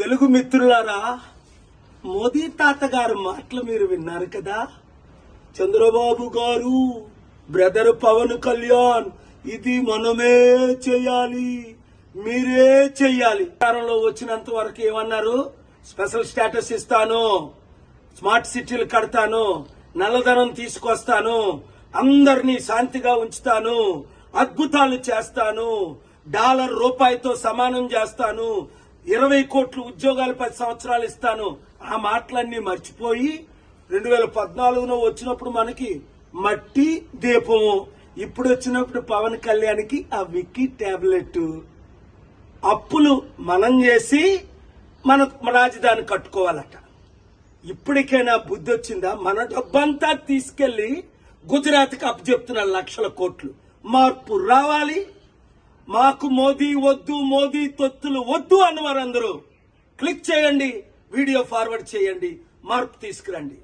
తెలుగు మిత్రులారా, మోదీ తాతగారు మాటలు మీరు విన్నారు కదా. చంద్రబాబు గారు, బ్రదర్ పవన్ కళ్యాణ్, ఇది మనమే చేయాలి, మీరే చెయ్యాలి. అధికారంలో వచ్చినంత వరకు ఏమన్నారు? స్పెషల్ స్టేటస్ ఇస్తాను, స్మార్ట్ సిటీలు కడతాను, నల్లధనం తీసుకొస్తాను, అందరినీ శాంతిగా ఉంచుతాను, అద్భుతాలు చేస్తాను, డాలర్ రూపాయితో సమానం చేస్తాను, 20 కోట్ల ఉద్యోగాలు 10 సంవత్సరాలు ఇస్తాను. ఆ మాటలన్నీ మర్చిపోయి 2014లో వచ్చినప్పుడు మనకి మట్టి దీపము, ఇప్పుడు వచ్చినప్పుడు పవన్ కళ్యాణ్కి ఆ విక్కీ టాబ్లెట్. అప్పులు మనం చేసి మన రాజధాని కట్టుకోవాలట. ఇప్పటికైనా బుద్ధి వచ్చిందా? మన డబ్బంతా తీసుకెళ్లి గుజరాత్కి అప్పచెప్తున్న లక్షల కోట్లు. మార్పు రావాలి. మాకు మోదీ వద్దు, మోదీ తొత్తులు వద్దు అన్నవారు అందరూ క్లిక్ చేయండి, వీడియో ఫార్వర్డ్ చేయండి, మార్పు తీసుకురండి.